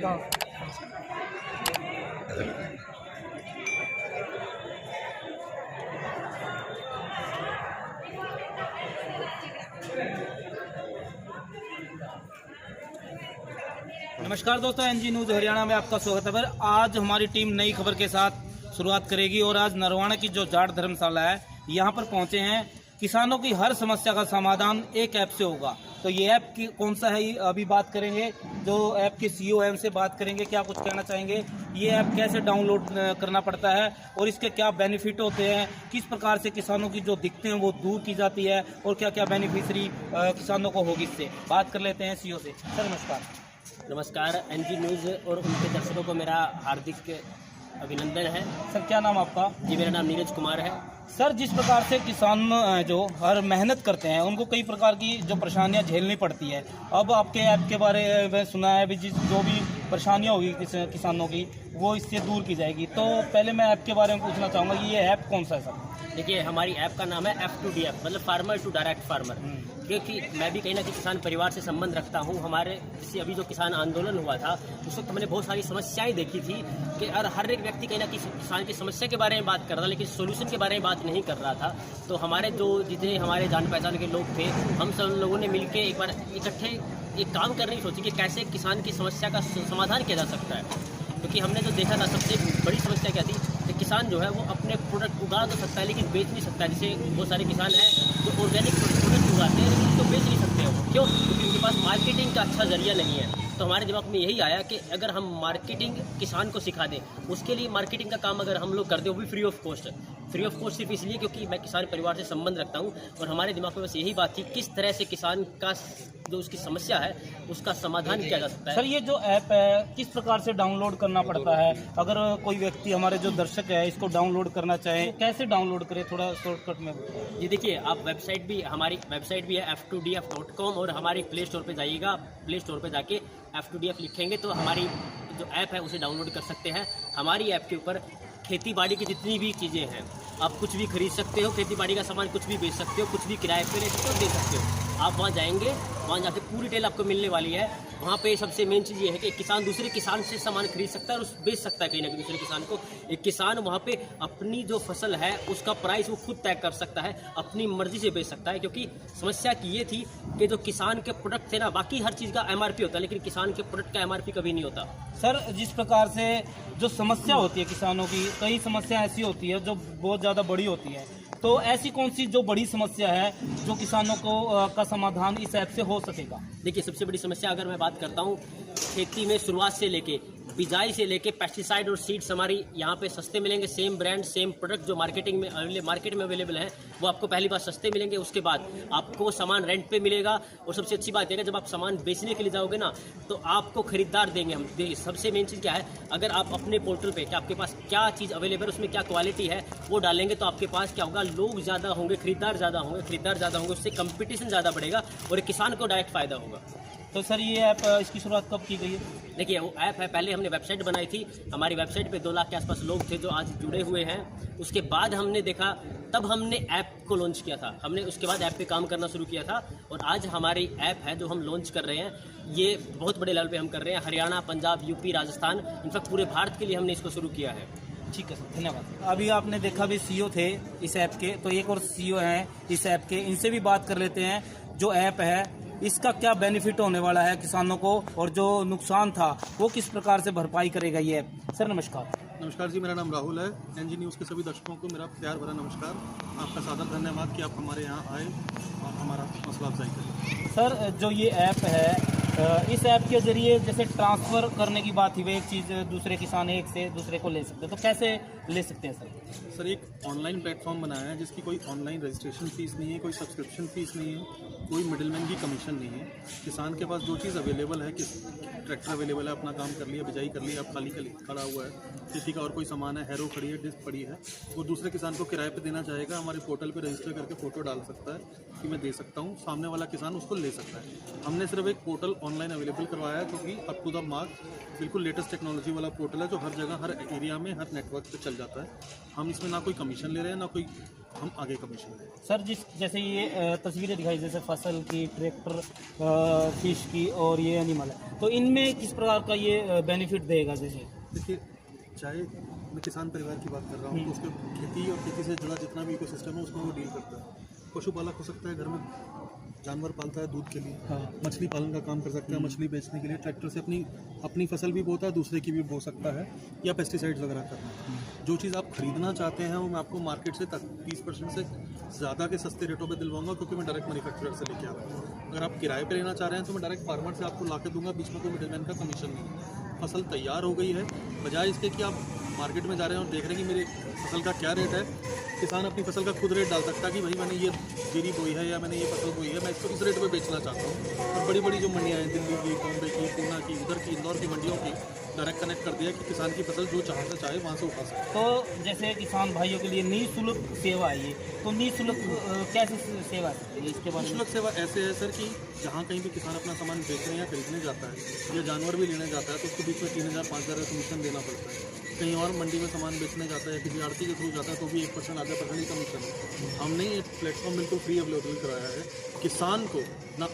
नमस्कार दोस्तों, NG news Haryana में आपका स्वागत है। पर आज हमारी टीम नई खबर के साथ शुरुआत करेगी और आज नरवाना की जो जाट धर्मशाला है यहाँ पर पहुँचे हैं। किसानों की हर समस्या का समाधान एक ऐप से होगा। तो ये ऐप की कौन सा है अभी बात करेंगे। जो ऐप के सीईओ हैं उनसे बात करेंगे, क्या कुछ कहना चाहेंगे, ये ऐप कैसे डाउनलोड करना पड़ता है और इसके क्या बेनिफिट होते हैं, किस प्रकार से किसानों की जो दिक्कतें हैं वो दूर की जाती है और क्या क्या बेनिफिशरी किसानों को होगी। इससे बात कर लेते हैं सीईओ से। सर नमस्कार। नमस्कार, एनजी न्यूज़ और उनके दर्शकों को मेरा हार्दिक अभिनंदन है। सर क्या नाम आपका? जी, मेरा नाम नीरज कुमार है। सर जिस प्रकार से किसान जो हर मेहनत करते हैं उनको कई प्रकार की जो परेशानियां झेलनी पड़ती है, अब आपके ऐप के बारे में सुना है भी जो भी परेशानियां होगी किसानों की वो इससे दूर की जाएगी। तो पहले मैं ऐप के बारे में पूछना चाहूँगा कि ये ऐप कौन सा है सर? देखिए, हमारी ऐप का नाम है F2DF, मतलब फार्मर टू डायरेक्ट फार्मर। क्योंकि मैं भी कहीं ना कहीं किसान परिवार से संबंध रखता हूँ। हमारे जैसे अभी जो किसान आंदोलन हुआ था उस वक्त हमने बहुत सारी समस्याएं देखी थी कि हर एक व्यक्ति कहीं ना कहीं किसान की समस्या के बारे में बात कर रहा था, लेकिन सोल्यूशन के बारे में बात नहीं कर रहा था। तो हमारे जो जितने हमारे जान पहचान के लोग थे, हम सब लोगों ने मिलकर एक बार इकट्ठे एक काम करने की सोची कि कैसे किसान की समस्या का समाधान किया जा सकता है। क्योंकि हमने जो देखा था सबसे बड़ी समस्या क्या थी कि किसान जो है वो अपने प्रोडक्ट उगा तो सकता है लेकिन बेच नहीं सकता। जैसे बहुत सारे किसान हैं जो ऑर्गेनिक प्रोडक्ट उगाते हैं लेकिन उसको बेच नहीं सकते हो। क्यों? क्योंकि उनके पास मार्केटिंग का अच्छा जरिया नहीं है। तो हमारे दिमाग में यही आया कि अगर हम मार्केटिंग किसान को सिखा दें, उसके लिए मार्केटिंग का काम अगर हम लोग कर दें वो भी free of cost. Free of cost सिर्फ इसलिए क्योंकि मैं किसान परिवार से संबंध रखता हूँ और हमारे दिमाग में बस यही बात थी किस तरह से किसान का जो उसकी समस्या है उसका समाधान किया जा सकता है। सर ये जो ऐप है किस प्रकार से डाउनलोड करना पड़ता है? अगर कोई व्यक्ति हमारे जो दर्शक है इसको डाउनलोड करना चाहे तो कैसे डाउनलोड करे, थोड़ा शॉर्टकट में? जी देखिए, आप हमारी वेबसाइट भी है f2df.com और हमारी प्ले स्टोर पे जाइएगा। प्ले स्टोर पे जाके F2DF लिखेंगे तो हमारी जो ऐप है उसे डाउनलोड कर सकते हैं। हमारी ऐप के ऊपर खेती बाड़ी की जितनी भी चीज़ें हैं, आप कुछ भी खरीद सकते हो, खेती बाड़ी का सामान कुछ भी बेच सकते हो, कुछ भी किराए पे ले सकते हो, दे सकते हो। आप वहाँ जाएंगे, वहाँ जाके पूरी डिटेल आपको मिलने वाली है। वहाँ पे सबसे मेन चीज़ ये है कि किसान दूसरे किसान से सामान खरीद सकता है और उस बेच सकता है कहीं ना कहीं दूसरे किसान को। एक किसान वहाँ पे अपनी जो फसल है उसका प्राइस वो खुद तय कर सकता है, अपनी मर्जी से बेच सकता है। क्योंकि समस्या की ये थी कि जो किसान के प्रोडक्ट थे ना, बाकी हर चीज़ का MRP होता है लेकिन किसान के प्रोडक्ट का MRP कभी नहीं होता। सर जिस प्रकार से जो समस्या होती है किसानों की, कई समस्या ऐसी होती है जो बहुत ज़्यादा बड़ी होती है, तो ऐसी कौन सी जो बड़ी समस्या है जो किसानों को का समाधान इस ऐप से हो सकेगा? देखिए, सबसे बड़ी समस्या अगर मैं बात करता हूँ, खेती में शुरुआत से लेके बिजाई से लेके पेस्टिसाइड और सीड्स हमारी यहाँ पे सस्ते मिलेंगे। सेम ब्रांड सेम प्रोडक्ट जो मार्केट में अवेलेबल है वो आपको पहली बार सस्ते मिलेंगे। उसके बाद आपको सामान रेंट पे मिलेगा और सबसे अच्छी बात यह है जब आप सामान बेचने के लिए जाओगे ना तो आपको खरीदार देंगे हम। देखिए, सबसे मेन चीज़ क्या है, अगर आप अपने पोर्टल पे कि आपके पास क्या चीज़ अवेलेबल है, उसमें क्या क्वालिटी है वो डालेंगे तो आपके पास क्या होगा, लोग ज़्यादा होंगे, खरीदार ज़्यादा होंगे, उससे कंपटीशन ज़्यादा बढ़ेगा और किसान को डायरेक्ट फ़ायदा होगा। तो सर ये ऐप इसकी शुरुआत कब की गई है? देखिए, वो ऐप है, पहले हमने वेबसाइट बनाई थी। हमारी वेबसाइट पे 2 लाख के आसपास लोग थे जो आज जुड़े हुए हैं। उसके बाद हमने देखा, तब हमने ऐप को लॉन्च किया था। हमने उसके बाद ऐप पे काम करना शुरू किया था और आज हमारी ऐप है जो हम लॉन्च कर रहे हैं, ये बहुत बड़े लेवल पे हम कर रहे हैं। हरियाणा, पंजाब, यूपी, राजस्थान, इनफैक्ट पूरे भारत के लिए हमने इसको शुरू किया है। ठीक है सर, धन्यवाद। अभी आपने देखा भी सीईओ थे इस ऐप के, तो एक और सीईओ हैं इस ऐप के, इनसे भी बात कर लेते हैं। जो ऐप है इसका क्या बेनिफिट होने वाला है किसानों को और जो नुकसान था वो किस प्रकार से भरपाई करेगा ये ऐप? सर नमस्कार। नमस्कार जी, मेरा नाम राहुल है। एनजी न्यूज़ के सभी दर्शकों को मेरा प्यार भरा नमस्कार। आपका सादर धन्यवाद कि आप हमारे यहाँ आए और हमारा मसला अफजाई करें। सर जो ये ऐप है, इस ऐप के जरिए जैसे ट्रांसफ़र करने की बात थी, वे एक चीज़ दूसरे किसान एक से दूसरे को ले सकते हैं, तो कैसे ले सकते हैं सर? सर एक ऑनलाइन प्लेटफॉर्म बनाया है जिसकी कोई ऑनलाइन रजिस्ट्रेशन फ़ीस नहीं है, कोई सब्सक्रिप्शन फ़ीस नहीं है, कोई मिडिलमैन की कमीशन नहीं है। किसान के पास जो चीज़ अवेलेबल है, कि ट्रैक्टर अवेलेबल है, अपना काम कर लिया, बिजाई कर लिया, अब खाली खड़ा हुआ है, किसी का और कोई सामान है, हैरो खड़ी है, डिस्क पड़ी है, वो दूसरे किसान को किराए पे देना चाहेगा, हमारे पोर्टल पे रजिस्टर करके फ़ोटो डाल सकता है कि मैं दे सकता हूँ, सामने वाला किसान उसको ले सकता है। हमने सिर्फ एक पोर्टल ऑनलाइन अवेलेबल करवाया है क्योंकि अप टू द मार्क बिल्कुल लेटेस्ट टेक्नोलॉजी वाला पोर्टल है जो हर जगह, हर एरिया में, हर नेटवर्क पे चल जाता है। हम इसमें ना कोई कमीशन ले रहे हैं, ना कोई हम आगे कमीशन लें। सर जैसे ये तस्वीरें दिखाई जैसे फसल की, ट्रैक्टर, फिश की और ये एनिमल है, तो इनमें किस प्रकार का ये बेनिफिट देगा? जैसे देखिए, चाहे मैं किसान परिवार की बात कर रहा हूँ तो उसके खेती और खेती से जुड़ा जितना भी इकोसिस्टम है उसमें वो डील करता है। पशुपालक हो सकता है, घर में जानवर पालता है दूध के लिए, मछली पालन का काम कर सकता है, मछली बेचने के लिए, ट्रैक्टर से अपनी फसल भी बोता है, दूसरे की भी बो सकता है, या पेस्टिसाइड्स वगैरह करना है। जो चीज़ आप खरीदना चाहते हैं वो मैं आपको मार्केट से 30% से ज़्यादा के सस्ते रेटों पे दिलवाऊंगा, क्योंकि मैं डायरेक्ट मैन्युफैक्चरर से लेके आ रहा हूँ। अगर आप किराए पे लेना चाह रहे हैं तो मैं डायरेक्ट फार्मर से आपको ला के दूंगा, बीच में कोई मिडिलमैन का कमीशन नहीं है। फसल तैयार हो गई है, बजाय इसके कि आप मार्केट में जा रहे हैं और देख रहे हैं कि मेरी फसल का क्या रेट है, किसान अपनी फसल का खुद रेट डाल सकता है कि भाई मैंने ये जीरी बोई है या मैंने ये फसल बोई है, मैं इसको इस रेट पे बेचना चाहता हूँ। और बड़ी बड़ी जो मंडियाँ हैं, दिल्ली की, बॉम्बे की, पूना की, उधर की, इंदौर की मंडियों की डायरेक्ट कनेक्ट कर दिया कि किसान की फसल जो चाहता चाहे वहाँ से उठा सकते। तो जैसे किसान भाइयों के लिए निःशुल्क सेवा है ये, तो निःशुल्क कैसे सेवा है इसके बारे में? निःशुल्क सेवा ऐसे है सर कि जहाँ कहीं भी किसान अपना सामान बेचने या खरीदने जाता है या जानवर भी लेने जाता है तो उसको बीच में 3,000-5,000 का कमीशन देना पड़ता है। कहीं और मंडी में सामान बेचने जाता है, किसी आड़ती के थ्रू जाता है तो भी 1% आधा % ही कमीशन है। हमने ये प्लेटफॉर्म बिल्कुल फ्री अवेलेबल कराया है। किसान को ना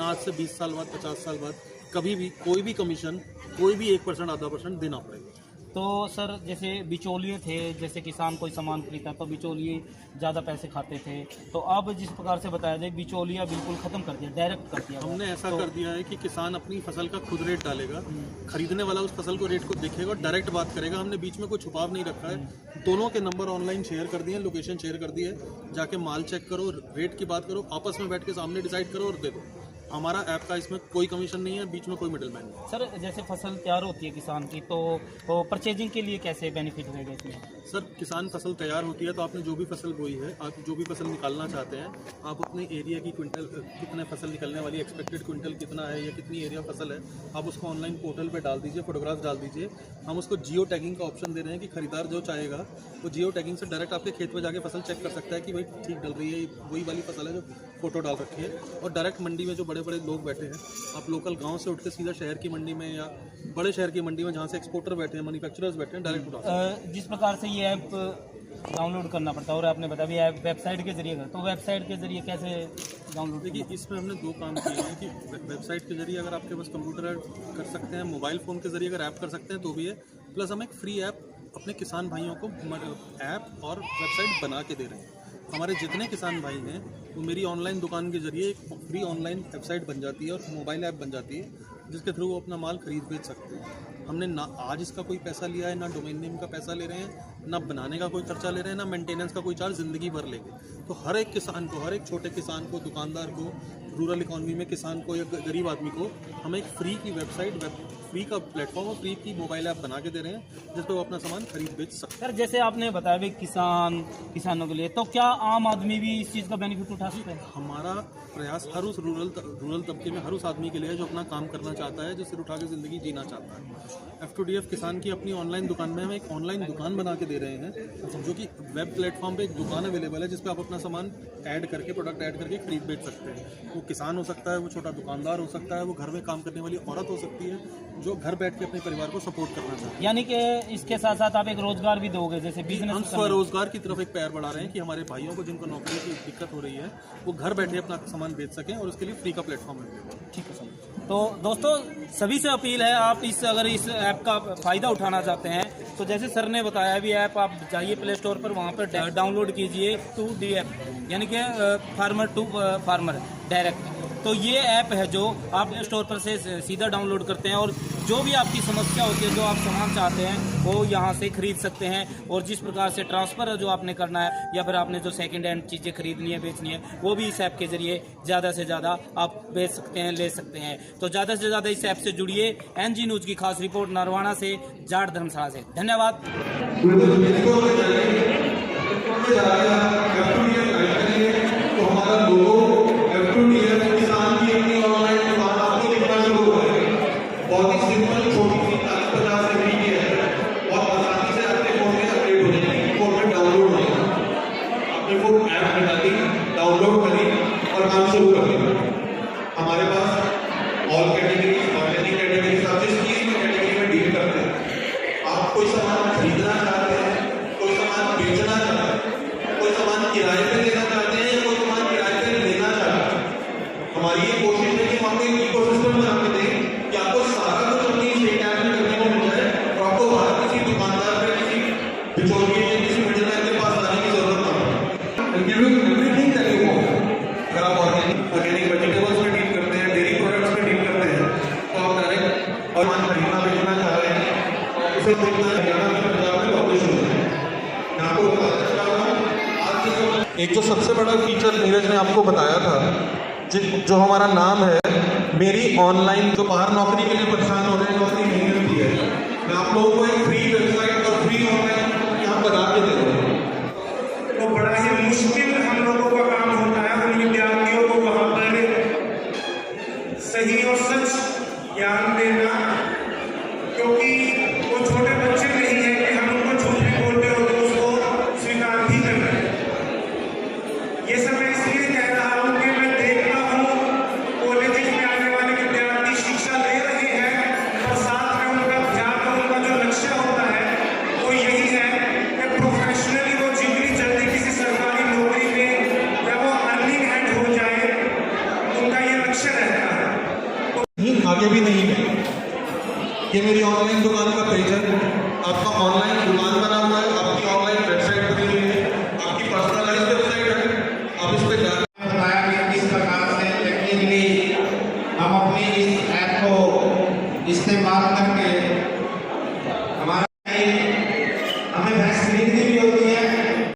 आज से 20 साल बाद, 50 साल बाद कभी भी कोई भी कमीशन, कोई भी 1% आधा % देना पड़ेगा। तो सर जैसे बिचौलिए थे, जैसे किसान कोई सामान खरीदता तो बिचौलिए ज़्यादा पैसे खाते थे, तो अब जिस प्रकार से बताया जाए बिचौलिया बिल्कुल ख़त्म कर दिया, डायरेक्ट कर दिया। हमने ऐसा कर दिया है कि किसान अपनी फसल का खुद रेट डालेगा, खरीदने वाला उस फसल को रेट को देखेगा और डायरेक्ट बात करेगा। हमने बीच में कोई छुपाव नहीं रखा है। दोनों के नंबर ऑनलाइन शेयर कर दिए, लोकेशन शेयर कर दी है, जाके माल चेक करो, रेट की बात करो, आपस में बैठ के सामने डिसाइड करो और दे दो। हमारा ऐप का इसमें कोई कमीशन नहीं है, बीच में कोई मिडिलमैन नहीं। सर जैसे फसल तैयार होती है किसान की, तो परचेजिंग के लिए कैसे बेनिफिट होगा इसमें? सर किसान फसल तैयार होती है तो आपने जो भी फसल बोई है, आप जो भी फसल निकालना चाहते हैं, आप अपने एरिया की क्विंटल कितने फसल निकलने वाली, एक्सपेक्टेड क्विंटल कितना है या कितनी एरिया फसल है, आप उसको ऑनलाइन पोर्टल पे डाल दीजिए, फोटोग्राफ डाल दीजिए। हम उसको जियो टैगिंग का ऑप्शन दे रहे हैं कि खरीदार जो चाहेगा वो जियो टैगिंग से डायरेक्ट आपके खेत में जाके फसल चेक कर सकता है कि भाई ठीक डल रही है, वही वाली फसल है जो फोटो डाल रखी है। और डायरेक्ट मंडी में जो बड़े बड़े लोग बैठे हैं, आप लोकल गांव से उठ के सीधा शहर की मंडी में या बड़े शहर की मंडी में जहां से एक्सपोर्टर बैठे हैं, मैन्युफैक्चरर्स बैठे हैं, डायरेक्ट उठा। जिस प्रकार से ये ऐप डाउनलोड करना पड़ता है और आपने बताया भी ऐप वेबसाइट के जरिए, तो वेबसाइट के जरिए कैसे डाउनलोड? देखिए, इसमें हमने 2 काम किए हैं कि वेबसाइट के जरिए अगर आपके पास कंप्यूटर कर सकते हैं, मोबाइल फ़ोन के जरिए अगर ऐप कर सकते हैं तो भी है, प्लस हम एक फ्री ऐप अपने किसान भाइयों को ऐप और वेबसाइट बना के दे रहे हैं। हमारे जितने किसान भाई हैं वो मेरी ऑनलाइन दुकान के जरिए एक फ्री ऑनलाइन वेबसाइट बन जाती है और मोबाइल ऐप बन जाती है, जिसके थ्रू वो अपना माल खरीद बेच सकते हैं। हमने ना आज इसका कोई पैसा लिया है, ना डोमेन नेम का पैसा ले रहे हैं, ना बनाने का कोई खर्चा ले रहे हैं, ना मेंटेनेंस का कोई चार्ज ज़िंदगी भर लेंगे। तो हर एक किसान को, हर एक छोटे किसान को, दुकानदार को, रूरल इकॉनमी में किसान को या गरीब आदमी को हम एक फ्री की वेबसाइट, फ्री का प्लेटफॉर्म और फ्री की मोबाइल ऐप बना के दे रहे हैं, जिस पर वो अपना सामान खरीद बेच सकते हैं। सर जैसे आपने बताया भी किसानों के लिए, तो क्या आम आदमी भी इस चीज़ का बेनिफिट उठा सकते हैं? हमारा प्रयास हर उस रूरल तबके में हर उस आदमी के लिए है जो अपना काम करना चाहता है, जो सिर उठा के ज़िंदगी जीना चाहता है। F2DF किसान की अपनी ऑनलाइन दुकान में हम एक ऑनलाइन दुकान बना के दे रहे हैं, जो कि वेब प्लेटफॉर्म पे एक दुकान अवेलेबल है, जिस पे आप अपना सामान ऐड करके, प्रोडक्ट ऐड करके खरीद बेच सकते हैं। वो किसान हो सकता है, वो छोटा दुकानदार हो सकता है, वो घर में काम करने वाली औरत हो सकती है, जो घर बैठ के अपने परिवार को सपोर्ट करना चाहते हैं। यानी कि इसके साथ साथ आप एक रोजगार भी दोगे, जैसे हम बिजनेस स्वरोजगार की तरफ एक पैर बढ़ा रहे हैं कि हमारे भाइयों को जिनको नौकरी की दिक्कत हो रही है वो घर बैठे अपना सामान बेच सकें, और उसके लिए फ्री का प्लेटफॉर्म है। ठीक है सर। तो दोस्तों सभी से अपील है, आप अगर इस ऐप का फ़ायदा उठाना चाहते हैं तो जैसे सर ने बताया भी ऐप आप जाइए प्ले स्टोर पर, वहाँ पर डाउनलोड कीजिए F2DF, यानी कि फार्मर टू फार्मर डायरेक्ट। तो ये ऐप है जो आप प्ले स्टोर पर से सीधा डाउनलोड करते हैं और जो भी आपकी समस्या होती है, जो आप सामान चाहते हैं वो यहाँ से खरीद सकते हैं। और जिस प्रकार से ट्रांसफ़र जो आपने करना है या फिर आपने जो सेकंड हैंड चीज़ें खरीदनी है, बेचनी है, वो भी इस ऐप के जरिए ज़्यादा से ज़्यादा आप बेच सकते हैं, ले सकते हैं। तो ज़्यादा से ज़्यादा इस ऐप से जुड़िए। NG न्यूज़ की खास रिपोर्ट नरवाना से, जाट धर्मशाला से। धन्यवाद। बहुत ही सिंपल, छोटी सी 50 MB की है और आसानी से आपके फोन में अपडेट हो जाएगी, फोन में डाउनलोड हो जाएगा। आपने वो ऐप बना दी, डाउनलोड करी और काम शुरू कर दिया। हमारे पास ऑल कैटेगरी, ऑर्गेनिक कैटेगरी, आप जिस चीज में कैटेगरी में डील करते हैं। आप कोई सामान खरीदना चाहते हैं, कोई सामान बेचना चाहते हैं, कोई सामान हमारी ये कोशिश है कि हम आपको एक इकोसिस्टम बना के दें कि आपको सारा कुछ अपनी एक ऐप में करने को मिल जाए और आपको बाहर किसी दुकानदार पे, किसी बिचौलिए या किसी मिडिलमैन के पास जाने की जरूरत ना हो। Give you everything that you want. अगर आप ऑर्गेनिक वेजिटेबल्स में डील करते हैं, डेयरी प्रोडक्ट्स में डील करते हैं, तो आप डायरेक्ट और खरीदना बेचना चाह रहे हैं, उसे देखना हरियाणा में, पंजाब में पब्लिश होता है। मैं आपको बताना चाहता हूँ आज के एक जो सबसे बड़ा फीचर नीरज ने आपको बताया था, जो हमारा नाम है मेरी ऑनलाइन, जो बाहर नौकरी के लिए परेशान हो रहे हैं, नौकरी नहीं मिलती है, मैं आप लोगों को एक फ्री वेबसाइट और फ्री ऑनलाइन यहाँ बना के दे रहा हूँ। तो बड़ा ही मुश्किल हम लोगों का काम होता है उन विद्यार्थियों को वहाँ पर सही और सच ज्ञान देना, क्योंकि वो छोटे बच्चे नहीं है कि हम उनको झूठ भी बोलते हो तो उसको स्वीकार भी कर रहे हैं। ये सब मैं इसलिए कह रहा हूँ कि मैं देखता हूँ कॉलेज में आने वाले विद्यार्थी शिक्षा ले रहे हैं और साथ में उनका ध्यान और उनका जो लक्ष्य होता है वो यही है कि प्रोफेशनली वो जितनी जल्दी किसी सरकारी नौकरी में या वो अर्निंग हैंड हो जाए, उनका ये लक्ष्य रहता है। आगे भी नहीं है। ये मेरी ऑनलाइन दुकान का पेज है, आपका ऑनलाइन दुकान बना हुआ है, आपकी ऑनलाइन वेबसाइट बनी हुई है, आपकी पर्सनलाइज्ड वेबसाइट है, आप इस पे जा बताया कि किस प्रकार से टेक्निकली हम अपनी इस ऐप को इस्तेमाल करके